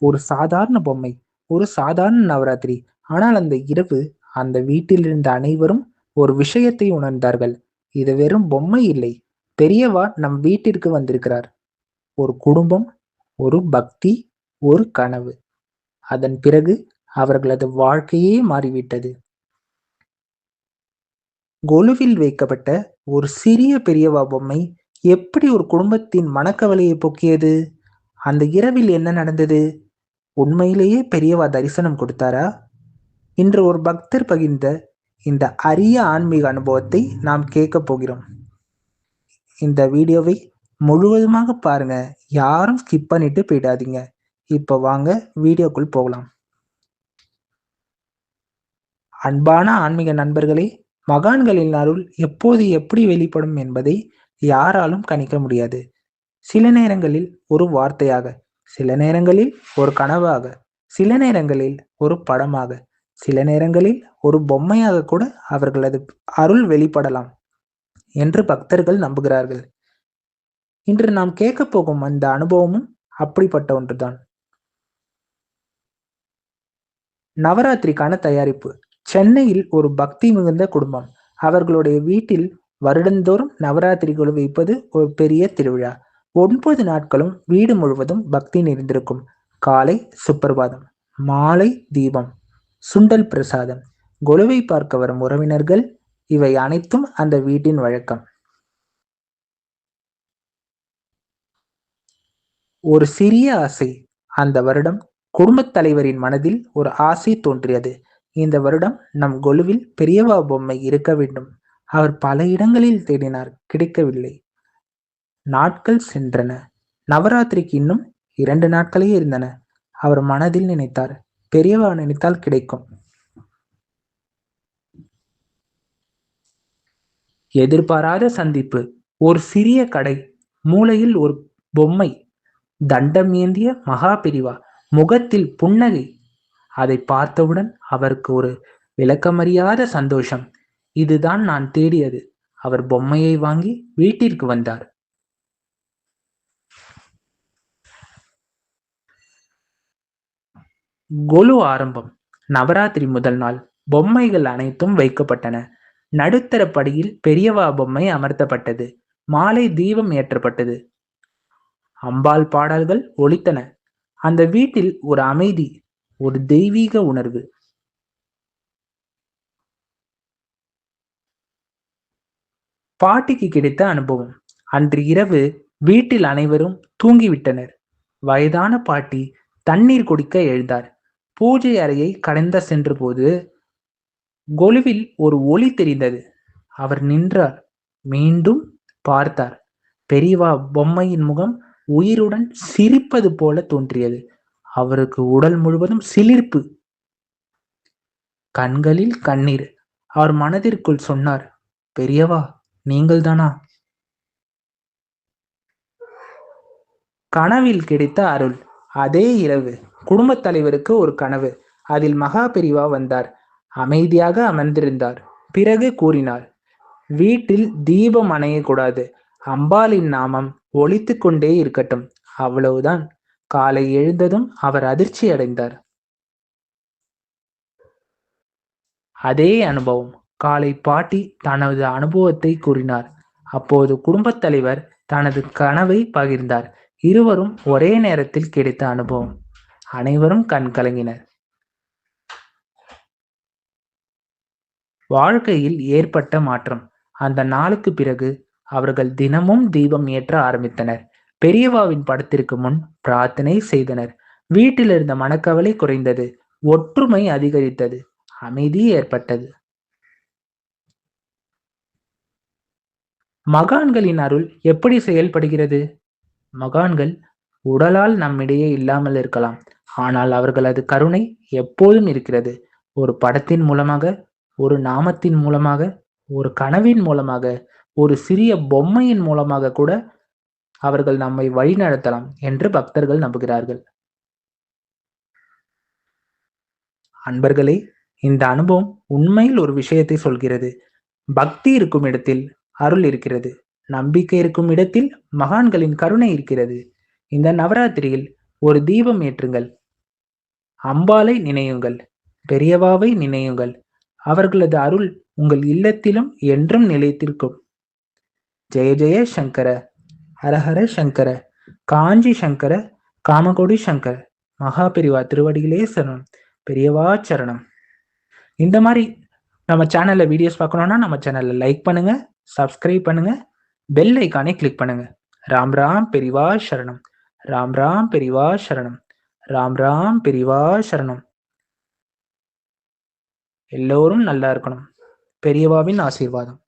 ஒரு சாதாரண பொம்மை, ஒரு சாதாரண நவராத்திரி. ஆனால் அந்த இரவு அந்த வீட்டில் இருந்த அனைவரும் ஒரு விஷயத்தை உணர்ந்தார்கள். இது வெறும் பொம்மை இல்லை. பெரியவா நம் வீட்டிற்கு வந்திருக்கிறார். ஒரு குடும்பம், ஒரு பக்தி, ஒரு கனவு. அதன் பிறகு அவர்களது வாழ்க்கையே மாறிவிட்டது. கொலுவில் வைக்கப்பட்ட ஒரு சிறிய பெரியவா பொம்மை எப்படி ஒரு குடும்பத்தின் மனக்கவலையை போக்கியது? அந்த இரவில் என்ன நடந்தது? உண்மையிலேயே பெரியவா தரிசனம் கொடுத்தாரா? இன்று ஒரு பக்தர் பகிர்ந்த இந்த அரிய ஆன்மீக அனுபவத்தை நாம் கேட்கப் போகிறோம். இந்த வீடியோவை முழுவதுமாக பாருங்க. யாரும் ஸ்கிப் பண்ணிட்டு போயிடாதீங்க. இப்போ வாங்க வீடியோக்குள் போகலாம். அன்பான ஆன்மீக நண்பர்களே, மகான்களின் அருள் எப்போது எப்படி வெளிப்படும் என்பதை யாராலும் கணிக்க முடியாது. சில நேரங்களில் ஒரு வார்த்தையாக, சில நேரங்களில் ஒரு கனவாக, சில நேரங்களில் ஒரு படமாக, சில நேரங்களில் ஒரு பொம்மையாக கூட அவர்களது அருள் வெளிப்படலாம் என்று பக்தர்கள் நம்புகிறார்கள். இன்று நாம் கேட்கப் போகும் அந்த அனுபவமும் அப்படிப்பட்ட ஒன்றுதான். நவராத்திரிக்கான தயாரிப்பு. சென்னையில் ஒரு பக்தி மிகுந்த குடும்பம். அவர்களுடைய வீட்டில் வருடந்தோறும் நவராத்திரி குழு வைப்பது ஒரு பெரிய திருவிழா. 9 நாட்களும் வீடு முழுவதும் பக்தி நிறைந்திருக்கும். காலை சுப்பிரபாதம், மாலை தீபம், சுண்டல் பிரசாதம், கொலுவை பார்க்க வரும் உறவினர்கள், இவை அனைத்தும் அந்த வீட்டின் வழக்கம். ஒரு சிறிய ஆசை. அந்த வருடம் குடும்பத் தலைவரின் மனதில் ஒரு ஆசை தோன்றியது. இந்த வருடம் நம் கொலுவில் பெரியவா பொம்மை இருக்க வேண்டும். அவர் பல இடங்களில் தேடினார், கிடைக்கவில்லை. நாட்கள் சென்றன. நவராத்திரிக்கு இன்னும் 2 நாட்களே இருந்தன. அவர் மனதில் நினைத்தார், பெரியவா நினைத்தால் கிடைக்கும். எதிர்பாராத சந்திப்பு. ஒரு சிறிய கடை. மூலையில் ஒரு பொம்மை. தண்டம் ஏந்திய மகா பெரிவா. முகத்தில் புன்னகை. அதை பார்த்தவுடன் அவருக்கு ஒரு விளக்கமறியாத சந்தோஷம். இதுதான் நான் தேடியது. அவர் பொம்மையை வாங்கி வீட்டிற்கு வந்தார். கொலு ஆரம்பம். நவராத்திரி முதல் நாள் பொம்மைகள் அனைத்தும் வைக்கப்பட்டன. நடுத்தர படியில் பெரியவா பொம்மை அமர்த்தப்பட்டது. மாலை தீபம் ஏற்றப்பட்டது. அம்பாள் பாடல்கள் ஒலித்தன. அந்த வீட்டில் ஒரு அமைதி, ஒரு தெய்வீக உணர்வு. பாட்டிக்கு கிடைத்த அனுபவம். அன்று இரவு வீட்டில் அனைவரும் தூங்கிவிட்டனர். வயதான பாட்டி தண்ணீர் குடிக்க எழுந்தார். பூஜை அறையை கடந்த சென்றபோது கொலுவில் ஒரு ஒளி தெரிந்தது. அவர் நின்றார். மீண்டும் பார்த்தார். பெரியவா பொம்மையின் முகம் உயிருடன் சிரிப்பது போல தோன்றியது. அவருக்கு உடல் முழுவதும் சிலிர்ப்பு, கண்களில் கண்ணீர். அவர் மனதிற்குள் சொன்னார், பெரியவா, நீங்கள்தானா? கனவில் கிடைத்த அருள். அதே இரவு குடும்பத் தலைவருக்கு ஒரு கனவு. அதில் மகா பெரிவா வந்தார். அமைதியாக அமர்ந்திருந்தார். பிறகு கூறினார், வீட்டில் தீபம் அணையக்கூடாது. அம்பாளின் நாமம் ஒலித்துக் கொண்டே இருக்கட்டும். அவ்வளவுதான். காலை எழுந்ததும் அவர் அதிர்ச்சி அடைந்தார். அதே அனுபவம். காலை பாட்டி தனது அனுபவத்தை கூறினார். அப்போது குடும்பத் தலைவர் தனது கனவை பகிர்ந்தார். இருவரும் ஒரே நேரத்தில் கிடைத்த அனுபவம். அனைவரும் கண் கலங்கினர். வாழ்க்கையில் ஏற்பட்ட மாற்றம். அந்த நாளுக்கு பிறகு அவர்கள் தினமும் தீபம் ஏற்ற ஆரம்பித்தனர். பெரியவாவின் படத்திற்கு முன் பிரார்த்தனை செய்தனர். வீட்டில் இருந்த மனக்கவலை குறைந்தது. ஒற்றுமை அதிகரித்தது. அமைதி ஏற்பட்டது. மகான்களின் அருள் எப்படி செயல்படுகிறது? மகான்கள் உடலால் நம்மிடையே இல்லாமல் இருக்கலாம். ஆனால் அவர்களது கருணை எப்போதும் இருக்கிறது. ஒரு படத்தின் மூலமாக, ஒரு நாமத்தின் மூலமாக, ஒரு கனவின் மூலமாக, ஒரு சிறிய பொம்மையின் மூலமாக கூட அவர்கள் நம்மை வழிநடத்தலாம் என்று பக்தர்கள் நம்புகிறார்கள். அன்பர்களே, இந்த அனுபவம் உண்மையில் ஒரு விஷயத்தை சொல்கிறது. பக்தி இருக்கும் இடத்தில் அருள் இருக்கிறது. நம்பிக்கை இருக்கும் இடத்தில் மகான்களின் கருணை இருக்கிறது. இந்த நவராத்திரியில் ஒரு தீபம் ஏற்றுங்கள். அம்பாளை நினையுங்கள், பெரியவாவை நினையுங்கள். அவர்களது அருள் உங்கள் இல்லத்திலும் என்றும் நிலைத்திருக்கும். ஜெய ஜெய சங்கர, ஹரஹர சங்கர, காஞ்சி சங்கர, காமகோடி சங்கர. மகா பெரிவா திருவடிகளே சரணம், பெரியவா சரணம். இந்த மாதிரி நம்ம சேனல்ல வீடியோஸ் பார்க்கணும்னா நம்ம சேனல்ல லைக் பண்ணுங்க, சப்ஸ்கிரைப் பண்ணுங்க, பெல் ஐக்கானை கிளிக் பண்ணுங்க. ராம் ராம் பெரிவா சரணம், ராம் ராம் பெரிவா சரணம், ராம் ராம் பெரிவா சரணம். எல்லோரும் நல்லா இருக்கணும். பெரியவாவின் ஆசீர்வாதம்.